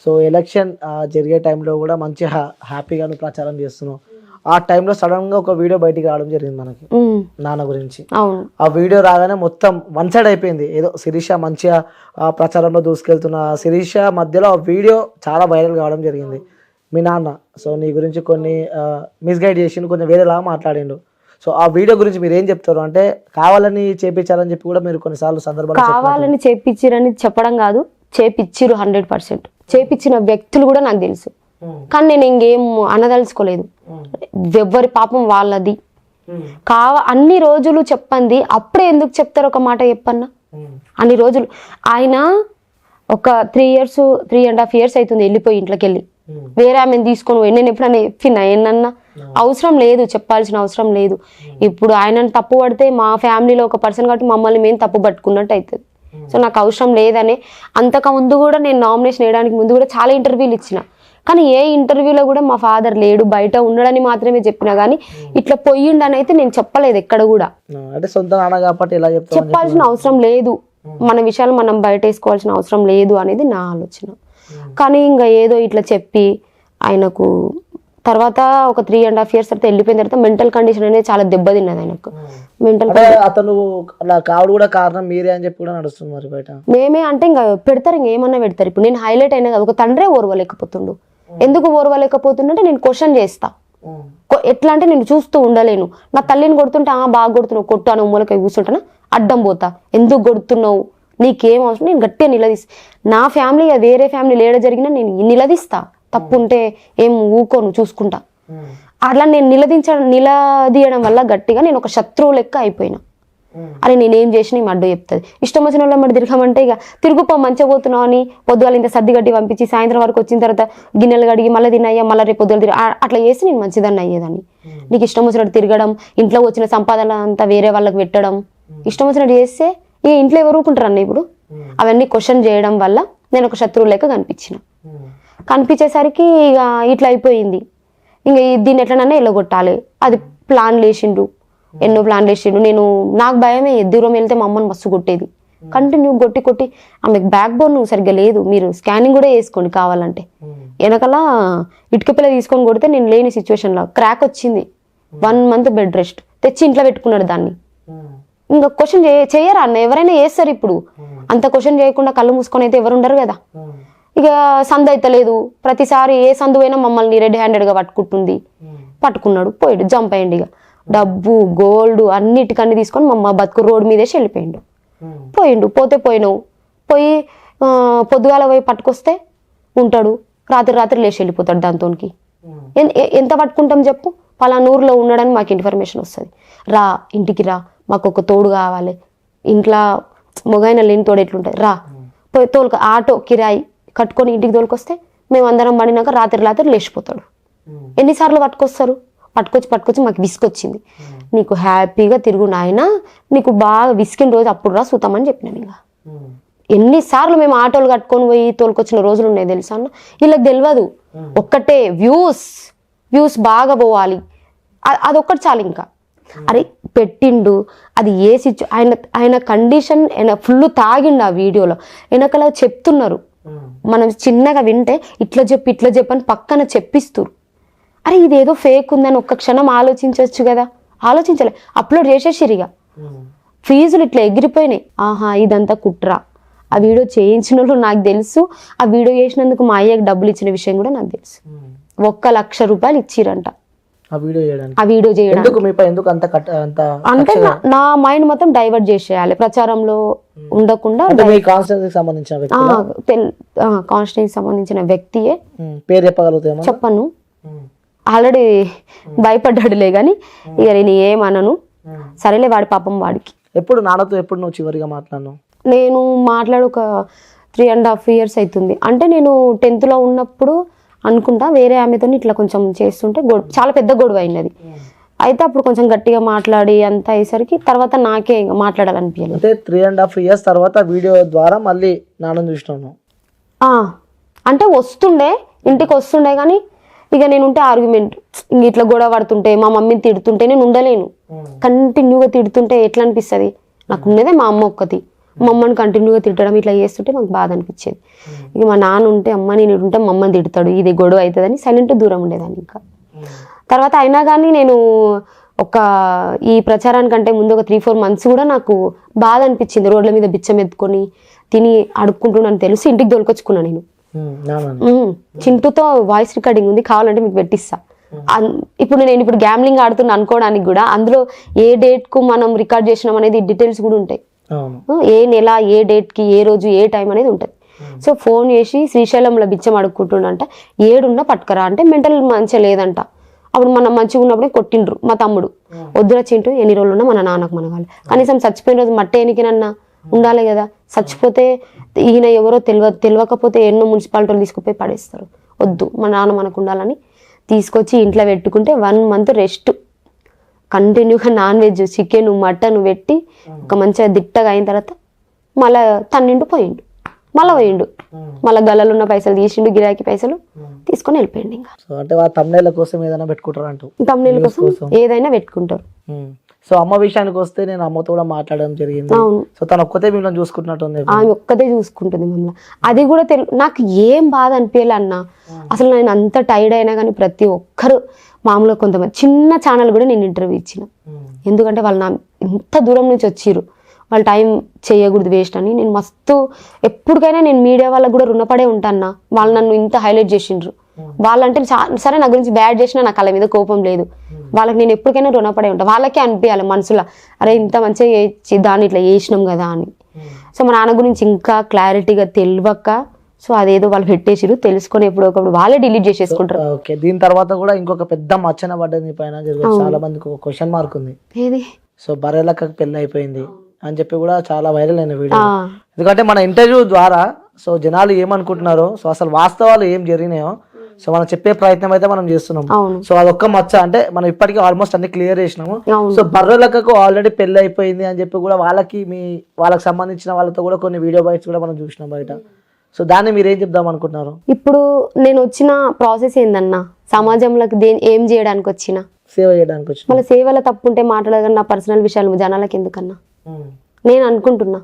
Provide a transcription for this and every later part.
So election జరిగే టైంలో కూడా మంచి హ్యాపీగా నువ్వు ప్రచారం చేస్తున్నావు. ఆ టైంలో సడన్ గా ఒక వీడియో బయటికి రావడం జరిగింది మనకి నాన్న గురించి. ఆ వీడియో రాగానే మొత్తం వన్ సైడ్ అయిపోయింది. ఏదో శిరీష మంచిగా ప్రచారంలో దూసుకెళ్తున్న శిరీష మధ్యలో ఆ వీడియో చాలా వైరల్ కావడం జరిగింది. మీ నాన్న సో నీ గురించి కొన్ని మిస్గైడ్ చేసిండు, కొంచెం వేరేలాగా మాట్లాడిండు. సో ఆ వీడియో గురించి మీరు ఏం చెప్తారు? అంటే కావాలని చేపించాలని చెప్పి కూడా మీరు కొన్నిసార్లు సందర్భాలు కావాలని చేపించారని చెప్పడం కాదు, చేపిచ్చిరు 100%. చేపించిన వ్యక్తులు కూడా నాకు తెలుసు, కానీ నేను ఇంకేం అనదలుచుకోలేదు. ఎవరి పాపం వాళ్ళది. అన్ని రోజులు చెప్పండి, అప్పుడే ఎందుకు చెప్తారు ఒక మాట చెప్పన్నా? అన్ని రోజులు ఆయన ఒక 3.5 years అవుతుంది వెళ్ళిపోయి ఇంట్లోకి వెళ్ళి. వేరే ఆమెను తీసుకొని పోయి నేను ఎప్పుడన్నా చెప్పినా ఏమన్నా? అవసరం లేదు, చెప్పాల్సిన అవసరం లేదు. ఇప్పుడు ఆయనను తప్పు పడితే మా ఫ్యామిలీలో ఒక పర్సన్ కాబట్టి మమ్మల్ని మేము తప్పు పట్టుకున్నట్టు అవుతుంది. సో నాకు అవసరం లేదని అంతకు ముందు కూడా నేను నామినేషన్ వేయడానికి ముందు కూడా చాలా ఇంటర్వ్యూలు ఇచ్చిన, కానీ ఏ ఇంటర్వ్యూలో కూడా మా ఫాదర్ లేడు, బయట ఉండడని మాత్రమే చెప్పినా, కానీ ఇట్లా పోయిండని అయితే నేను చెప్పలేదు ఎక్కడ కూడా. అంటే సొంత నాన్న కాబట్టి ఎలా చెప్పాల్సిన అవసరం లేదు, మన విషయాలు మనం బయట వేసుకోవాల్సిన అవసరం లేదు అనేది నా ఆలోచన. కానీ ఇంకా ఏదో ఇట్లా చెప్పి ఆయనకు తర్వాత ఒక 3.5 years తర్వాత వెళ్ళిపోయిన తర్వాత మెంటల్ కండిషన్ అనేది చాలా దెబ్బతిన్నది ఆయనకు. మెంటల్ అతను కావడం కూడా కారణం మీరే అని చెప్పి కూడా నడుస్తుంది మరి బయట. మేమే అంటే ఇంకా పెడతారు, ఇంకేమన్నా పెడతారు. ఇప్పుడు నేను హైలైట్ అయినా కదా, ఒక తండ్రే ఓర్వలేకపోతుండు. ఎందుకు ఓర్వలేకపోతుండే నేను క్వశ్చన్ చేస్తా. ఎట్లా అంటే నేను చూస్తూ ఉండలేను. నా తల్లిని కొడుతుంటే బాగా కొడుతున్నావు, కొట్టు అని మూలకై కూర్చుంటానా, అడ్డం పోతా, ఎందుకు కొడుతున్నావు, నీకేం అవసరం, నేను గట్టిగా నిలదీస్తా. నా ఫ్యామిలీ వేరే ఫ్యామిలీ లేడ జరిగినా నేను నిలదీస్తా. తప్పు ఉంటే ఏం ఊకోను, చూసుకుంటా. అట్లా నేను నిలదీయడం వల్ల గట్టిగా నేను ఒక శత్రువు లెక్క అయిపోయినా. అరే నేనేం చేసిన ఈ అడ్డు చెప్తుంది. ఇష్టం వచ్చిన వాళ్ళ మట్టి తిరగమంటే ఇక తిరుగుపో మంచిగా పోతున్నావు అని పొద్దుగాల ఇంత సర్ది గట్టి పంపించి సాయంత్రం వరకు వచ్చిన తర్వాత గిన్నెలు కడిగి మళ్ళీ తిన్నాయ్యా, మళ్ళీ రేపు పొద్దులు అట్లా చేసి నేను మంచిదాన్ని అయ్యేదాన్ని. నీకు ఇష్టం వచ్చినట్టు తిరగడం, ఇంట్లో వచ్చిన సంపాదన అంతా వేరే వాళ్ళకి పెట్టడం, ఇష్టం వచ్చినట్టు చేస్తే ఈ ఇంట్లో ఎవరు ఊరుకుంటారు అన్న. ఇప్పుడు అవన్నీ క్వశ్చన్ చేయడం వల్ల నేను ఒక శత్రువు లెక్క కనిపించేసరికి ఇక ఇట్లా అయిపోయింది. ఇంకా దీన్ని ఎట్లనన్నా ఎల్లగొట్టాలి, అది ప్లాన్ లేచిండు, ఎన్నో ప్లాన్ లేచిండు. నాకు భయమే, దూరం వెళ్తే మా అమ్మని మస్తు కొట్టేది. కంటిన్యూ కొట్టి ఆమెకు బ్యాక్ బోన్ సరిగ్గా లేదు. మీరు స్కానింగ్ కూడా వేసుకోండి కావాలంటే. వెనకాల ఇటుక పిల్ల తీసుకొని కొడితే నేను లేని సిచ్యువేషన్లో క్రాక్ వచ్చింది. 1 month బెడ్ రెస్ట్ తెచ్చి ఇంట్లో పెట్టుకున్నాడు దాన్ని. ఇంకా క్వశ్చన్ చేయరా అన్న, ఎవరైనా చేస్తారు. ఇప్పుడు అంత క్వశ్చన్ చేయకుండా కళ్ళు మూసుకొని అయితే ఎవరు ఉండరు కదా. ఇక సందు అయితే లేదు, ప్రతిసారి ఏ సందు అయినా మమ్మల్ని రెడ్ హ్యాండెడ్గా పట్టుకున్నాడు, పోయాడు, జంప్ అయ్యండి. ఇక డబ్బు గోల్డ్ అన్నిటికన్నీ తీసుకొని మా బతుకు రోడ్డు మీదేసి వెళ్ళిపోయిండు. పోయినావు పోయి పొద్దుగాల పోయి పట్టుకొస్తే ఉంటాడు, రాత్రి లేచి వెళ్ళిపోతాడు. దాంతోనికి ఎంత పట్టుకుంటాం చెప్పు? పలానూరులో ఉన్నాడని మాకు ఇన్ఫర్మేషన్ వస్తుంది, రా ఇంటికి రా, మాకు ఒక తోడు కావాలి, ఇంట్లో మొగైన లేని తోడు ఎట్లుంటుంది, రా పోయి తోలుక ఆటో కిరాయి కట్టుకొని ఇంటికి తోలుకొస్తే మేము అందరం పడినాక రాత్రి లేచిపోతాడు. ఎన్నిసార్లు పట్టుకొచ్చి మాకు విసుకొచ్చింది. నీకు హ్యాపీగా తిరుగు నాయన, నీకు బాగా విసికిన రోజు అప్పుడు రా సూతామని చెప్పినాను. ఇంకా ఎన్నిసార్లు మేము ఆటోలు కట్టుకొని పోయి తోలుకొచ్చిన రోజులు ఉన్నాయి తెలుసా అన్న. వీళ్ళకి తెలియదు, ఒక్కటే వ్యూస్ బాగా పోవాలి, అదొక్కటి చాలు. ఇంకా అరే పెట్టిండు, అది ఏ ఆయన కండిషన్ ఫుల్ తాగిండు. ఆ వీడియోలో వెనకలా చెప్తున్నారు, మనం చిన్నగా వింటే ఇట్లా చెప్పు అని పక్కన చెప్పిస్తారు. అరే ఇదేదో ఫేక్ ఉందని ఒక్క క్షణం ఆలోచించవచ్చు కదా, ఆలోచించలే, అప్లోడ్ చేసేసిరిగా. ఫీజులు ఇట్లా ఎగిరిపోయినాయి. ఇదంతా కుట్రా. ఆ వీడియో చేయించిన వాళ్ళు నాకు తెలుసు, ఆ వీడియో చేసినందుకు మా అయ్యకి డబ్బులు ఇచ్చిన విషయం కూడా నాకు తెలుసు. 1,00,000 రూపాయలు ఇచ్చిరంట ఆ వీడియో చేయడానికి. అంటే నా మైండ్ మొత్తం డైవర్ట్ చేసేయాలి, ప్రచారంలో ఉండకుండా. కాన్స్టిట్యూన్సీకి సంబంధించిన వ్యక్తియే, పేరు చెప్పగలుగుతామా? చెప్పను, ఆల్రెడీ భయపడ్డాడులే గాని ఇక నేను ఏమనను. సరేలే, వాడి పాపం వాడికి. ఎప్పుడు నాన్నతో ఎప్పుడు నువ్వు చివరిగా మాట్లాడినావు? నేను మాట్లాడు ఒక 3.5 years అవుతుంది. అంటే నేను 10th లో ఉన్నప్పుడు అనుకుంటా వేరే ఆమెతో ఇట్లా కొంచెం చేస్తుంటే చాలా పెద్ద గొడవ అయినది. అయితే అప్పుడు కొంచెం గట్టిగా మాట్లాడి అంత అయ్యేసరికి తర్వాత నాకే మాట్లాడాలనిపించలేదు. అంటే 3.5 years తర్వాత వీడియో ద్వారా మళ్ళీ నాన్న చూసినాను. అంటే ఇంటికి వస్తుండే కానీ ఇక నేను ఉంటే ఆర్గ్యుమెంట్, ఇట్లా గొడవ పడుతుంటే మా మమ్మీని తిడుతుంటే నేను ఉండలేను. కంటిన్యూగా తిడుతుంటే ఎట్లా అనిపిస్తుంది? నాకు ఉన్నదే మా అమ్మ ఒక్కతి, మా అమ్మని కంటిన్యూగా తిట్టడం ఇట్లా చేస్తుంటే మాకు బాధ అనిపించేది. ఇక మా నాన్న ఉంటే అమ్మ నేను ఉంటే మా అమ్మని తిడతాడు, ఇది గొడవ అవుతుందని సైలెంట్ దూరం ఉండేదాన్ని. ఇంకా తర్వాత అయినా కానీ నేను ఈ ప్రచారానికంటే ముందు ఒక 3-4 months కూడా నాకు బాధ అనిపించింది. రోడ్ల మీద బిచ్చం ఎత్తుకొని తిని అడుక్కుంటున్నాను తెలిసి ఇంటికి దొరికొచ్చుకున్నా నేను. చింటూతో వాయిస్ రికార్డింగ్ ఉంది, కావాలంటే మీకు పెట్టిస్తా. ఇప్పుడు నేను గ్యామ్లింగ్ ఆడుతున్నా అనుకోవడానికి కూడా అందులో ఏ డేట్ కు మనం రికార్డ్ చేసినాం అనేది డీటెయిల్స్ కూడా ఉంటాయి. ఏ నెల, ఏ డేట్ కి, ఏ రోజు, ఏ టైం అనేది ఉంటుంది. సో ఫోన్ చేసి శ్రీశైలంలో బిచ్చం అడుక్కుంటుండంట, 7 పట్టుకరా అంటే మెంటల్ మంచిగా లేదంట. అప్పుడు మనం మంచిగా ఉన్నప్పుడే కొట్టిండ్రు మా తమ్ముడు. వద్దురా చింటూ, ఎన్ని రోజులు ఉన్నా మన నాన్నకు మన వాళ్ళు, కనీసం చచ్చిపోయిన రోజు మట్ట ఎనికినన్నా ఉండాలి కదా. చచ్చిపోతే ఈయన ఎవరో తెలియకపోతే ఎన్నో మున్సిపాలిటీలు తీసుకుపోయి పడేస్తారు. వద్దు, మా నాన్న మనకు ఉండాలని తీసుకొచ్చి ఇంట్లో పెట్టుకుంటే 1 month రెస్ట్, కంటిన్యూగా నాన్ వెజ్, చికెన్, మటన్ పెట్టి ఒక మంచిగా దిట్టగా అయిన తర్వాత మళ్ళీ తన్నిండు పోయిండు, మళ్ళీ పోయిండు, మళ్ళీ గల్లలో ఉన్న పైసలు తీసిండు, గిరాకీ పైసలు తీసుకొని వెళ్ళిపోయిండు. ఇంకా అంటే తమ్ముళ్ళ కోసం ఏదైనా పెట్టుకుంటారు అంటూ, తమ్ముళ్ళ కోసం ఏదైనా పెట్టుకుంటారు. సో అమ్మ విషయానికి వస్తే నేను అమ్మతో కూడా మాట్లాడడం జరిగింది. సో తను ఒక్కతే మిమ్మల్ని చూసుకుంటున్నట్టుంది. ఆమె ఒక్కతే చూసుకుంటుంది మమ్మల్ని. అది కూడా నాకు ఏం బాధ అనిపించాలి అన్న, అసలు నేను అంత టైర్డ్ అయినా కానీ ప్రతి ఒక్కరు మామూలుగా కొంతమంది చిన్న ఛానల్ కూడా నేను ఇంటర్వ్యూ ఇచ్చిన. ఎందుకంటే వాళ్ళు నా ఇంత దూరం నుంచి వచ్చిర్రు, వాళ్ళు టైం చేయకూడదు వేస్ట్ అని. నేను మస్తు ఎప్పటికైనా నేను మీడియా వాళ్ళకి కూడా రుణపడే ఉంటాను. వాళ్ళు నన్ను ఇంత హైలైట్ చేసిండ్రు. వాళ్ళంటే సరే నా గురించి బ్యాడ్ చేసినా నాకు వాళ్ళ మీద కోపం లేదు, వాళ్ళకి నేను ఎప్పటికైనా రుణపడే ఉంటాను. వాళ్ళకే అనిపించాలి మనసులో, అరే ఇంత మంచిగా దాన్ని ఇట్లా చేసినాం కదా అని. సో మా నాన్న గురించి ఇంకా క్లారిటీగా తెలియక సో అదేదో వాళ్ళు పెట్టేసిరు, తెలుసుకొని ఎప్పుడో ఒకప్పుడు వాళ్ళే డిలీట్ చేసేసుకుంటారు. ఓకే, దీని తర్వాత కూడా ఇంకొక పెద్ద మచ్చన పడ్డది పైన. చాలా మందికి ఒక క్వశ్చన్ మార్క్ ఉంది, ఏది సో బర్రెలకి పెళ్లి అయిపోయింది అని చెప్పి కూడా చాలా వైరల్ అయిన వీడియో. ఎందుకంటే మన ఇంటర్వ్యూ ద్వారా సో జనాలు ఏమనుకుంటున్నారో, సో అసలు వాస్తవాలు ఏం జరిగినాయో సో మనం చెప్పే ప్రయత్నం అయితే మనం చేస్తున్నాం. సో అదొక్క మచ్చ అంటే మనం ఇప్పటికీ ఆల్మోస్ట్ అన్ని క్లియర్ చేసినాము. సో బర్రెలకు ఆల్రెడీ పెళ్లి అయిపోయింది అని చెప్పి కూడా వాళ్ళకి సంబంధించిన వాళ్ళతో కూడా కొన్ని వీడియో బైట్స్ కూడా మనం చూసినాం బయట. సో దాన్ని మీరు ఏం చెప్దాం అనుకుంటున్నారు? ఇప్పుడు నేను వచ్చిన ప్రాసెస్ ఏందన్నా, సమాజంలోకి ఏం చేయడానికి వచ్చిన, సేవ చేయడానికి వచ్చిన. మళ్ళీ సేవలో తప్పు ఉంటే మాట్లాడగా నా పర్సనల్ విషయాలు జనాలకు ఎందుకన్నా నేను అనుకుంటున్నా.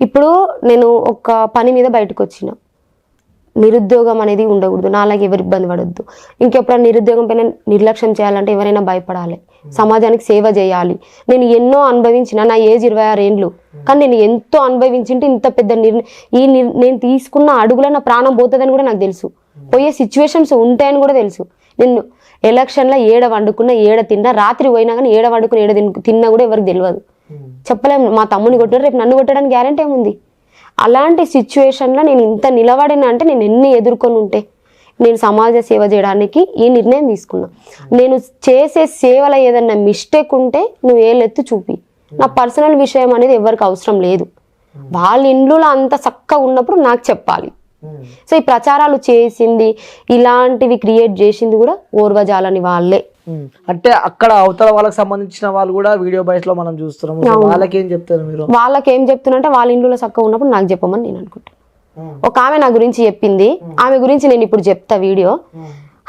ఇప్పుడు నేను ఒక పని మీద బయటకు వచ్చిన, నిరుద్యోగం అనేది ఉండకూడదు, నాలాగే ఎవరు ఇబ్బంది పడొద్దు. ఇంకెప్పుడైనా నిరుద్యోగం పైన నిర్లక్ష్యం చేయాలంటే ఎవరైనా భయపడాలి, సమాజానికి సేవ చేయాలి. నేను ఎన్నో అనుభవించిన, నా ఏజ్ 26 ఏండ్లు, కానీ నేను ఎంతో అనుభవించింటే ఇంత పెద్ద నేను తీసుకున్న అడుగులో నా ప్రాణం పోతుందని కూడా నాకు తెలుసు, పోయే సిచ్యువేషన్స్ ఉంటాయని కూడా తెలుసు. నేను ఎలక్షన్లో 7 వండుకున్నా 7 తిన్నా, రాత్రి పోయినా కానీ 7 వండుకుని 7 తిన్నా కూడా ఎవరికి తెలియదు, చెప్పలేము. మా తమ్ముని కొట్టాడు, రేపు నన్ను కొట్టడానికి గ్యారెంటీ ఏముంది? అలాంటి సిచ్యువేషన్లో నేను ఇంత నిలబడినా అంటే నేను ఎన్ని ఎదుర్కొని ఉంటే నేను సమాజ సేవ చేయడానికి ఈ నిర్ణయం తీసుకున్నా. నేను చేసే సేవలో ఏదన్నా మిస్టేక్ ఉంటే నువ్వు ఏలెత్తు చూపి, నా పర్సనల్ విషయం అనేది ఎవరికి అవసరం లేదు. వాళ్ళ ఇంట్లో అంత చక్కగా ఉన్నప్పుడు నాకు చెప్పాలి. సో ఈ ప్రచారాలు చేసింది, ఇలాంటివి క్రియేట్ చేసింది కూడా ఓర్వజాలని వాళ్ళే. అంటే అక్కడ అవతల వాళ్ళకి సంబంధించిన వాళ్ళు కూడా వీడియో బైట్స్ లో మనం చూస్తున్నాం. వాళ్ళకి ఏం చెప్తారు మీరు? వాళ్ళకి ఏం చెప్తున్నా వాళ్ళ ఇంట్లో చక్కగా ఉన్నప్పుడు నాకు చెప్పమని నేను అనుకుంటాను. ఒక ఆమె నా గురించి చెప్పింది, ఆమె గురించి నేను ఇప్పుడు చెప్తా వీడియో.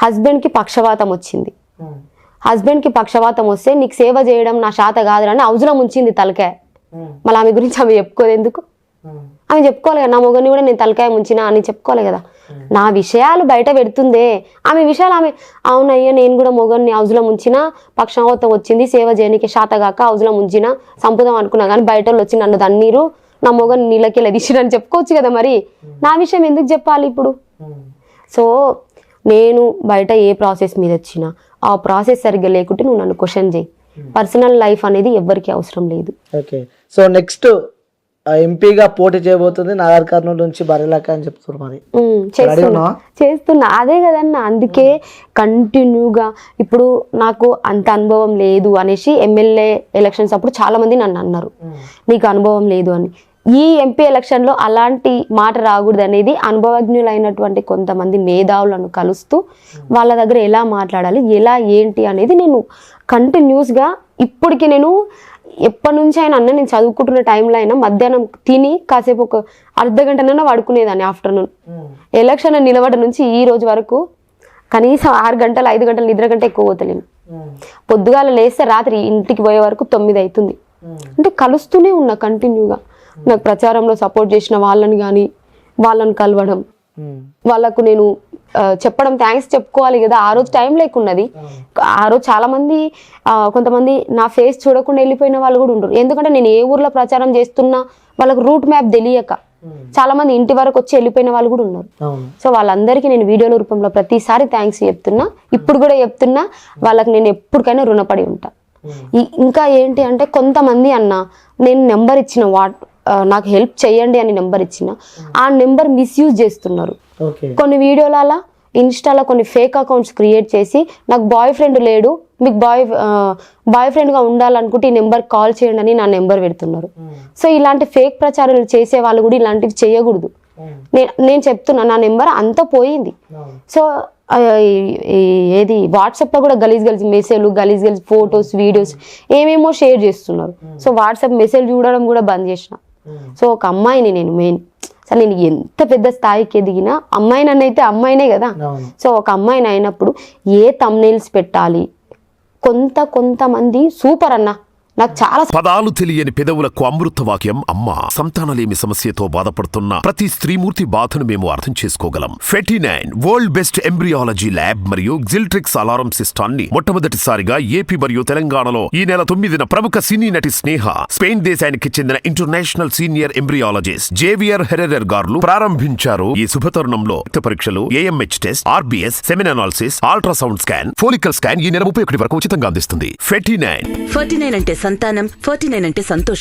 హస్బెండ్ కి పక్షవాతం వచ్చింది, హస్బెండ్ కి పక్షవాతం వస్తే నీకు సేవ చేయడం నా శాత కాదు అని హౌజ్లో ముంచింది తలకాయ. మళ్ళీ ఆమె గురించి ఆమె చెప్పుకోదు ఎందుకు? ఆమె చెప్పుకోవాలి కదా, నా మొగని కూడా నేను తలకాయ ముంచినా అని చెప్పుకోవాలి కదా. నా విషయాలు బయట పెడుతుందే, ఆమె విషయాలు ఆమె అవునయ్యా నేను కూడా మొగన్ని హౌజ్లో ముంచిన, పక్షవాతం వచ్చింది, సేవ చేయడానికి శాతగాక హౌజ్లో ముంచిన, సంపుదాం అనుకున్నా కానీ బయట వచ్చి నన్ను దన్నీరు, నా మొగని నీళ్ళకి ఇలా తీసిరని చెప్పుకోవచ్చు కదా. మరి నా విషయం ఎందుకు చెప్పాలి ఇప్పుడు? సో నేను బయట ఏ ప్రాసెస్ మీద వచ్చినా ఆ ప్రాసెస్ సరిగ్గా లేకుంటే నువ్వు నన్ను క్వశ్చన్ చేయి. పర్సనల్ లైఫ్ అనేది ఎవ్వరికి అవసరం లేదు. ఓకే, సో నెక్స్ట్ ఎంపీగా పోటీ చేయబోతుంది నాగర్ కర్నూలు నుంచి బర్రెలక్క అని చెప్తున్నారు. మరి చేస్తున్నా అదే కదన్నా, అందుకే కంటిన్యూగా ఇప్పుడు నాకు అంత అనుభవం లేదు అనేసి ఎమ్మెల్యే ఎలక్షన్స్ అప్పుడు చాలా మంది నన్ను అన్నారు నీకు అనుభవం లేదు అని. ఈ ఎంపీ ఎలక్షన్లో అలాంటి మాట రాకూడదు అనేది అనుభవజ్ఞులైనటువంటి కొంతమంది మేధావులను కలుస్తూ వాళ్ళ దగ్గర ఎలా మాట్లాడాలి, ఎలా ఏంటి అనేది నేను కంటిన్యూస్గా ఇప్పటికి నేను ఎప్పటి నుంచి అయినా అన్న నేను చదువుకుంటున్న టైంలో అయినా మధ్యాహ్నం తిని కాసేపు ఒక అర్ధగంటనైనా పడుకునేదాన్ని. ఆఫ్టర్నూన్ ఎలక్షన్ నిలబడి నుంచి ఈ రోజు వరకు కనీసం 6 గంటలు 5 గంటలు నిద్ర కంటే ఎక్కువ పోతలేను. పొద్దుగాల లేస్తే రాత్రి ఇంటికి పోయే వరకు 9 అవుతుంది. అంటే కలుస్తూనే ఉన్నా కంటిన్యూగా. నాకు ప్రచారంలో సపోర్ట్ చేసిన వాళ్ళని కానీ వాళ్ళని కలవడం, వాళ్ళకు నేను చెప్పడం, థ్యాంక్స్ చెప్పుకోవాలి కదా. ఆ రోజు టైం లేకున్నది. ఆ రోజు చాలా మంది కొంతమంది నా ఫేస్ చూడకుండా వెళ్ళిపోయిన వాళ్ళు కూడా ఉండరు. ఎందుకంటే నేను ఏ ఊర్లో ప్రచారం చేస్తున్నా వాళ్ళకు రూట్ మ్యాప్ తెలియక చాలా మంది ఇంటి వరకు వచ్చి వెళ్ళిపోయిన వాళ్ళు కూడా ఉన్నారు. సో వాళ్ళందరికీ నేను వీడియోల రూపంలో ప్రతిసారి థ్యాంక్స్ చెప్తున్నా, ఇప్పుడు కూడా చెప్తున్నా. వాళ్ళకి నేను ఎప్పటికైనా రుణపడి ఉంటా. ఇంకా ఏంటి అంటే కొంతమంది అన్న నేను నెంబర్ ఇచ్చిన నాకు హెల్ప్ చేయండి అని నెంబర్ ఇచ్చిన ఆ నెంబర్ మిస్యూజ్ చేస్తున్నారు. కొన్ని వీడియోలలో ఇన్స్టాలో కొన్ని ఫేక్ అకౌంట్స్ క్రియేట్ చేసి నాకు బాయ్ ఫ్రెండ్ లేడు, మీకు బాయ్ ఫ్రెండ్గా ఉండాలనుకుంటే ఈ నెంబర్ కాల్ చేయండి అని నా నెంబర్ పెడుతున్నారు. సో ఇలాంటి ఫేక్ ప్రచారాలు చేసే వాళ్ళు కూడా ఇలాంటివి చేయకూడదు. నేను చెప్తున్నా, నా నెంబర్ అంతా పోయింది. సో ఏది వాట్సాప్లో కూడా గలీజ్ మెసేజ్లు, గలీజ్ ఫొటోస్, వీడియోస్ ఏమేమో షేర్ చేస్తున్నారు. సో వాట్సాప్ మెసేజ్ చూడడం కూడా బంద్ చేసిన. సో ఒక అమ్మాయిని నేను మెయిన్ అసలు నేను ఎంత పెద్ద స్థాయికి ఎదిగినా అమ్మాయిని అయితే అమ్మాయినే కదా. సో ఒక అమ్మాయిని అయినప్పుడు ఏ థంబ్నెయిల్స్ పెట్టాలి, కొంతమంది సూపర్ అన్న నాకు చాలా పదాలు తెలియని పెదవులకు అమృత వాక్యం అమ్మ. సంతానలేమి సమస్యతో బాధపడుతున్న ప్రతి స్త్రీమూర్తి బాధను మేము అర్థం చేసుకోగలం. Fertinine world best embryology lab మరియు జిల్ట్రిక్స్ అలారం సిస్టాన్ని మొట్టమొదటిసారిగా ఏపీ మరియు తెలంగాణలో ఈ నెల 9న ప్రముఖ సినీ నటి స్నేహ, స్పెయిన్ దేశానికి చెందిన international senior embryologist Javier Herrera గారు ప్రారంభించారు. ఈ శుభతరుణంలో రక్త పరీక్షలు, AMH test, RBS, సెమిన్ analysis, ultrasound scan, follicle scan ఈ నెల 31 వరకు ఉచితంగా అందిస్తుంది. ఫెర్టినైన్ అంటే సంతానం, 49 అంటే సంతోషం.